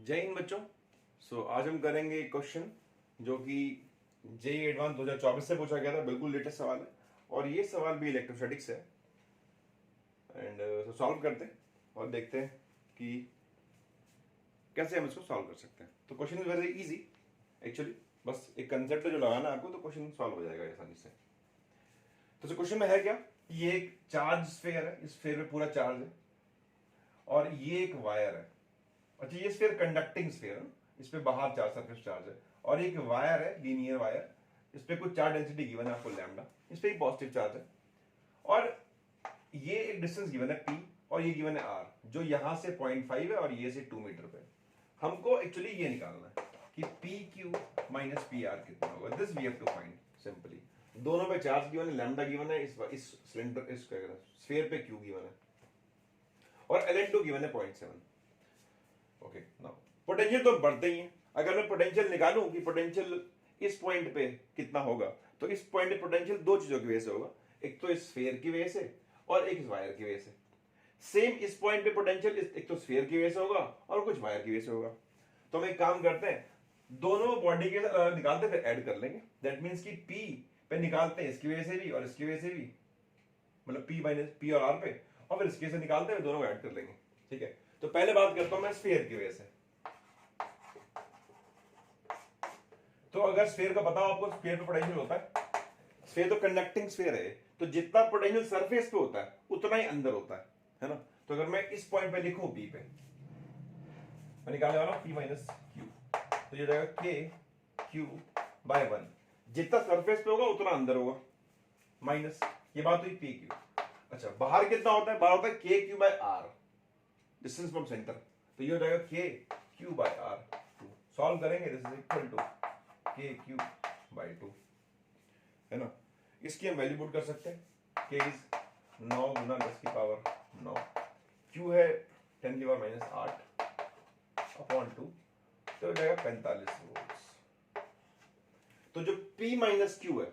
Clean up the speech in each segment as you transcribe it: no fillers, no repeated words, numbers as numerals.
जय हिंद बच्चों। आज हम करेंगे एक क्वेश्चन जो कि जेई एडवांस 2024 से पूछा गया था। बिल्कुल लेटेस्ट सवाल है और ये सवाल भी इलेक्ट्रोस्टैटिक्स है। एंड सॉल्व करते हैं और देखते हैं कि कैसे हम इसको सॉल्व कर सकते हैं। तो question is very easy actually, बस एक कंसेप्ट जो लगाना है आपको तो क्वेश्चन सॉल्व हो जाएगा आसानी से। तो क्वेश्चन में है क्या, ये एक चार्ज स्फीयर है, इस स्फीयर में पूरा चार्ज है और ये एक वायर है। अच्छा, ये स्फीयर कंडक्टिंग स्फीयर है, इस पे बाहर चार्ज सरफेस चार्ज है और एक वायर है, लीनियर वायर, इस पे कुछ चार्ज डेंसिटी गिवन है आपको लैम्डा, इस पे पॉजिटिव चार्ज है और ये एक डिस्टेंस गिवन है p और ये गिवन है r, जो यहां से 0.5 है और ये से 2 मीटर पे। हमको एक्चुअली ये निकालना है कि pq माइनस pr कितना होगा। This we have to find simply. दोनों पे चार्ज गिवन है, लैम्डा गिवन है, इस सिलेंडर इस स्फीयर पे q गिवन है और ln2 गिवन है 0.7। ओके, नाउ पोटेंशियल तो बढ़ते ही है। अगर मैं पोटेंशियल निकालूं कि पोटेंशियल इस पॉइंट पे कितना होगा, तो इस पॉइंट पे पोटेंशियल दो चीजों की वजह से होगा, एक तो इस स्फीयर की वजह से और एक इस वायर की वजह से। सेम इस पॉइंट पे पोटेंशियल एक तो स्फीयर की वजह से होगा और कुछ वायर की वजह से होगा। तो हम एक काम करते हैं, दोनों बॉडी के निकालते फिर ऐड कर लेंगे। दैट मीन्स कि पी पे निकालते हैं इसकी वजह से भी और इसकी वजह से भी, मतलब पी माइनस पी और आर पे, और फिर इसके से निकालते हैं, दोनों को ऐड कर लेंगे। ठीक है, तो पहले बात करता हूं मैं स्फीयर की वजह से। तो अगर स्फीयर का पता हो आपको, स्फीयर पे पोटेंशियल होता है, स्फीयर तो कंडक्टिंग स्फीयर है, तो जितना पोटेंशियल सरफेस पे होता है उतना ही अंदर होता है ना। तो अगर मैं इस पॉइंट पे लिखूं p पे, मैं निकालने वाला हूं p माइनस क्यू, तो ये जाएगा k q बाय 1। जितना सरफेस पे होगा उतना अंदर होगा, माइनस ये बात हुई p q। अच्छा, बाहर कितना होता है, बाहर होता है k q by r, distance from centre. तो ये हो जाएगा k q by r। Solve करेंगे, this is equal to k q by 2, है ना। इसकी हम वैल्यू पुट कर सकते हैं। k इज 9 गुना 10 की पावर 9, q है 10 की पावर माइनस 8 अपॉन 2, तो हो जाएगा 45 वोल्ट। तो जो p माइनस q है,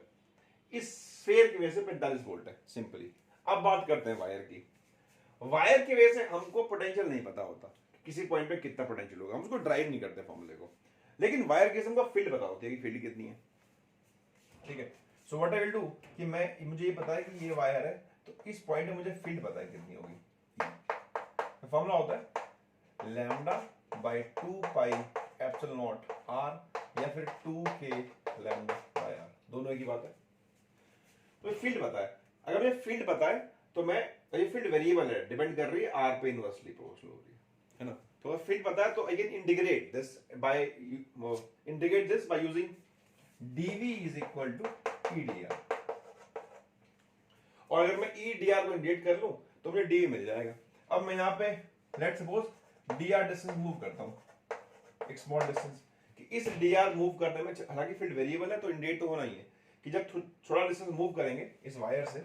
इस स्फीयर की वजह से 45 वोल्ट है सिंपली। अब बात करते हैं वायर की। वायर की वजह से हमको पोटेंशियल नहीं पता होता, किसी पॉइंट पे कितना पोटेंशियल होगा, हम उसको ड्राइव नहीं करते फॉर्मूले को, लेकिन वायर की हमको फील्ड पता होती है कि फील्ड कितनी है। ठीक है, so what I will do कि मुझे ये पता है कि ये वायर है, तो इस पॉइंट पे मुझे फील्ड पता है कितनी होगी। तो फॉर्मूला होता है lambda by 2 pi epsilon not r, या फिर 2k लैम्डा बाय r, दोनों एक ही बात है। तो फील्ड पता है, अगर ये फील्ड पता है तो मैं, ये फील्ड वेरिएबल है, डिपेंड कर रही है r पे इनवर्सली प्रोपोर्शनल हो रही है ना। तो फील्ड पता है तो I can integrate this by using dv is equal to edr, और अगर मैं edr को इंटीग्रेट कर लूं तो मुझे dv मिल जाएगा। अब मैं यहाँ पे let's suppose dr distance move करता हूं, एक स्मॉल डिस्टेंस, कि इस dr मूव करने में, हालांकि फील्ड वेरिएबल है तो इंटीग्रेट तो होना ही है, कि जब थोड़ा डिस्टेंस मूव करेंगे इस वायर से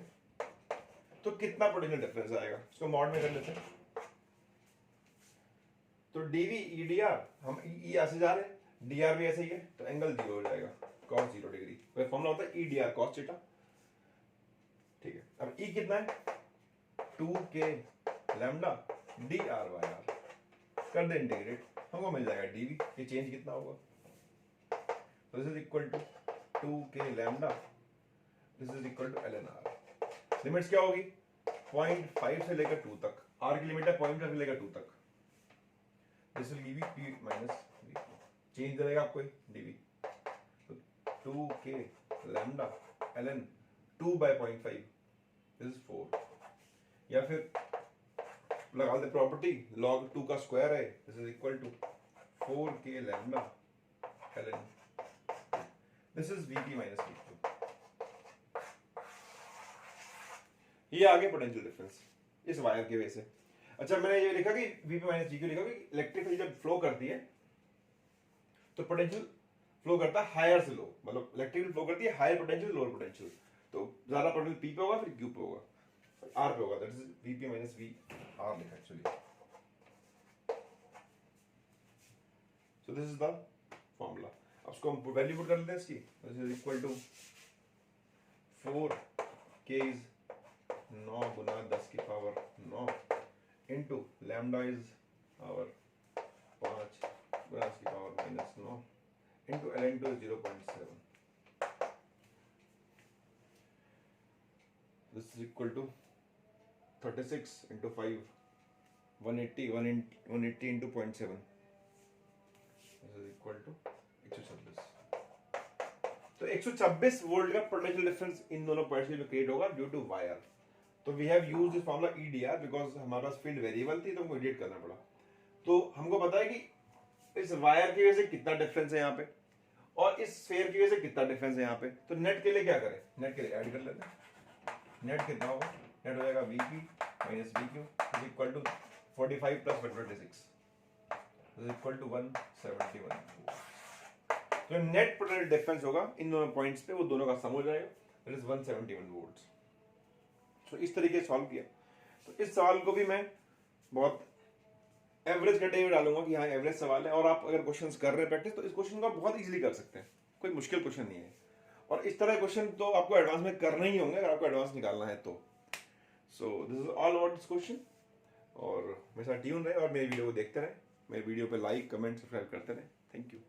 तो कितना पोटेंशियल डिफरेंस आएगा, इसको मॉड में कर लेते हैं। तो dv edr, हम e ऐसे जा रहे हैं, dr भी ऐसे ही है, तो एंगल 0 हो जाएगा, cos 0 डिग्री। तो फॉर्मूला होता है edr cos थीटा। ठीक है, अब e कितना है, 2k lambda dr bye r, कर दे इंटीग्रेट, हमको मिल जाएगा dv। ये चेंज कितना होगा, तो this is equal to 2k lambda, this is equal to ln r। Limits क्या होगी, 0.5 से लेकर 2 तक, r की लिमिट है 0.5 से लेकर 2 तक। This will give you p minus v, change करेगा आपको dv, तो 2k lambda ln 2 by 0.5, this is 4, या फिर लगा दे प्रॉपर्टी, log 2 का स्क्वायर है, this is equal to 4k lambda ln, this is vp minus v2। ये आगे पोटेंशियल डिफरेंस इस वायर की वजह से। अच्छा, मैंने ये लिखा कि vp माइनस v2 लिखा कि इलेक्ट्रिक फील्ड जब फ्लो करती है तो पोटेंशियल फ्लो करता है हायर से लो, मतलब इलेक्ट्रिक फील्ड फ्लो करती है हायर पोटेंशियल लोअर पोटेंशियल, तो ज्यादा पोटेंशियल p पे होगा, फिर q पे होगा, r पे होगा, that is vp minus v r लिखा actually. So this is the formula. अब इसको हम वैल्यू पुट कर लेते हैं इसकी, this is equal to 4k is 9 गुना 10 की पावर 9 into lambda is our 5 ln2 is 0.7. This is equal to 36 into 5, 180 into 0.7. This is equal to 126. तो 126 वोल्ट का पोटेंशियल डिफरेंस इन दोनों पॉइंट्स में क्रिएट होगा ड्यू टू वायर. तो we have used this formula EDR because हमारे पास field variable थी तो हमको एडिट करना पड़ा. तो हमको पता है कि इस वायर की वजह से कितना डिफरेंस है यहाँ पे और इस स्फीयर की वजह से कितना डिफरेंस है यहाँ पे. तो नेट के लिए क्या करें, नेट के लिए ऐड कर लेते हैं. नेट कितना होगा, नेट हो जाएगा VP minus VQ is equal to 45 plus 126 is equal to 171. तो नेट पोटेंशियल डिफरेंस होगा इन दोनों पॉइंट्स पे, वो दोनों का सम हो जाएगा, दैट इज 171 वोल्ट्स. तो इस तरीके से सॉल्व किया. तो इस सवाल को भी मैं बहुत एवरेज कैटेगरी में डालूंगा कि हाँ एवरेज सवाल है. और आप अगर क्वेश्चंस कर रहे हैं प्रैक्टिस तो इस क्वेश्चन को आप बहुत इजीली कर सकते हैं, कोई मुश्किल क्वेश्चन नहीं है. और इस तरह क्वेश्चन तो आपको एडवांस में करना ही होंगे अगर आपको एडवांस निकालना है तो. सो this is all about this question. और मेरे साथ ट्यून रहे और मेरे वीडियो को देखते रहे. मेरे वीडियो पे लाइक कमेंट सब्सक्राइब करते रहे. Thank you.